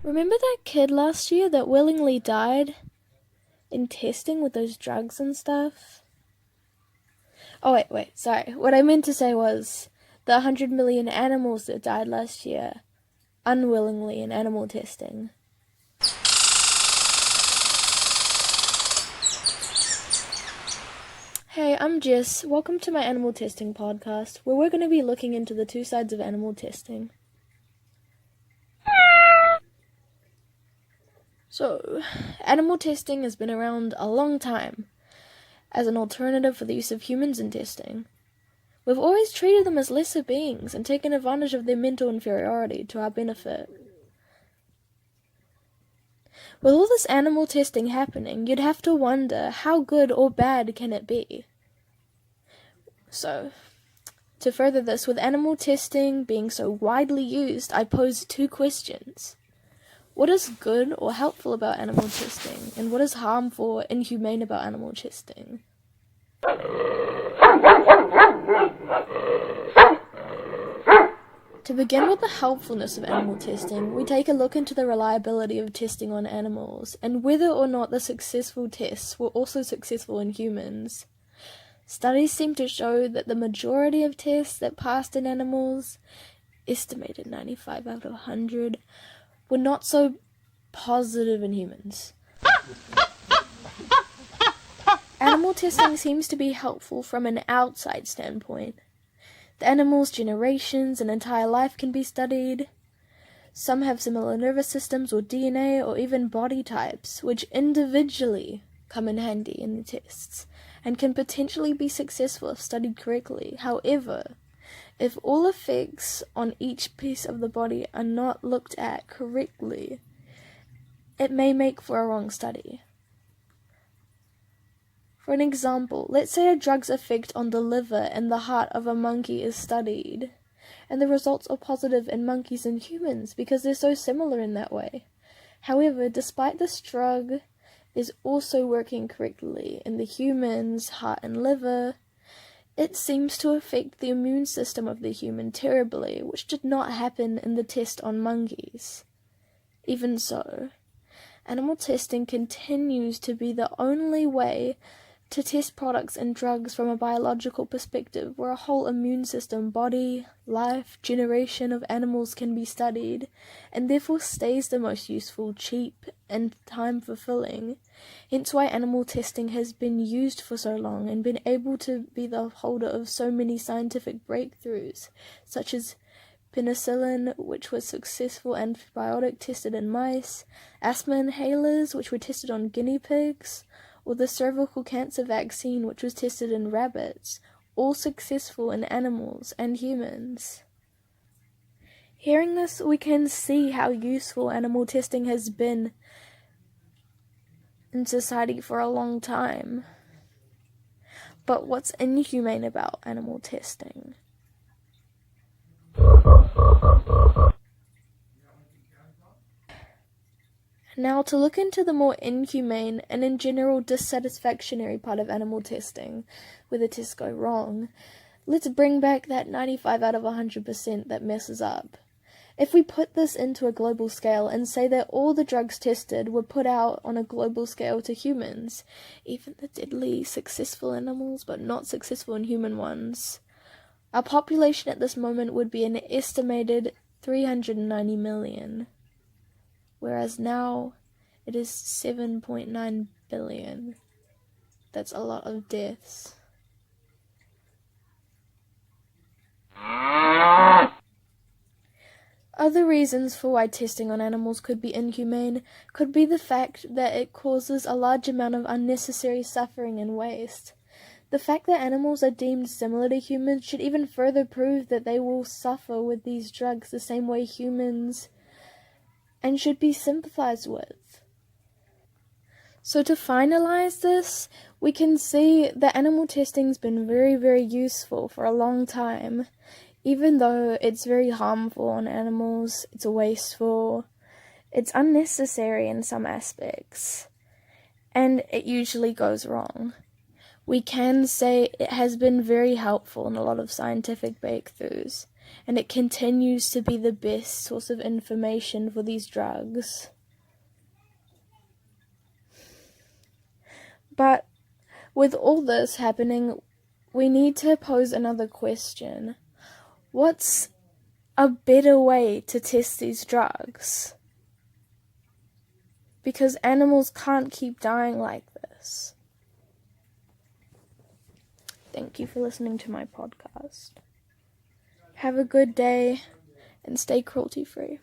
Remember that kid last year that willingly died in testing with those drugs and stuff? Oh, wait, sorry. What I meant to say was the 100 million animals that died last year unwillingly in animal testing. Hey, I'm Jess. Welcome to my animal testing podcast, where we're going to be looking into the two sides of animal testing. So, animal testing has been around a long time as an alternative for the use of humans in testing. We've always treated them as lesser beings and taken advantage of their mental inferiority to our benefit. With all this animal testing happening, you'd have to wonder how good or bad can it be? So, to further this, with animal testing being so widely used, I pose two questions. What is good or helpful about animal testing, and what is harmful or inhumane about animal testing? To begin with the helpfulness of animal testing, we take a look into the reliability of testing on animals, and whether or not the successful tests were also successful in humans. Studies seem to show that the majority of tests that passed in animals, estimated 95 out of 100, were not so positive in humans. Animal testing seems to be helpful from an outside standpoint. The animal's generations and entire life can be studied. Some have similar nervous systems or DNA or even body types, which individually come in handy in the tests, and can potentially be successful if studied correctly. However, if all effects on each piece of the body are not looked at correctly, it may make for a wrong study. For an example, let's say a drug's effect on the liver and the heart of a monkey is studied, and the results are positive in monkeys and humans because they're so similar in that way. However, despite this drug is also working correctly in the human's heart and liver, it seems to affect the immune system of the human terribly, which did not happen in the test on monkeys. Even so, animal testing continues to be the only way to test products and drugs from a biological perspective, where a whole immune system, body, life, generation of animals can be studied, and therefore stays the most useful, cheap, and time-fulfilling. Hence why animal testing has been used for so long and been able to be the holder of so many scientific breakthroughs, such as penicillin, which was successful antibiotic tested in mice, asthma inhalers, which were tested on guinea pigs, or the cervical cancer vaccine, which was tested in rabbits, all successful in animals and humans. Hearing this, we can see how useful animal testing has been in society for a long time. But what's inhumane about animal testing? Now, to look into the more inhumane and in general dissatisfactory part of animal testing, where the tests go wrong, let's bring back that 95 out of 100% that messes up. If we put this into a global scale and say that all the drugs tested were put out on a global scale to humans, even the deadly successful animals but not successful in human ones, our population at this moment would be an estimated 390 million. Whereas now, it is 7.9 billion. That's a lot of deaths. Other reasons for why testing on animals could be inhumane could be the fact that it causes a large amount of unnecessary suffering and waste. The fact that animals are deemed similar to humans should even further prove that they will suffer with these drugs the same way humans and should be sympathized with. So to finalize this, we can see that animal testing's been very, very useful for a long time, even though it's very harmful on animals, it's wasteful, it's unnecessary in some aspects, and it usually goes wrong. We can say it has been very helpful in a lot of scientific breakthroughs. and it continues to be the best source of information for these drugs. But with all this happening, we need to pose another question. What's a better way to test these drugs? Because animals can't keep dying like this. Thank you for listening to my podcast. Have a good day and stay cruelty-free.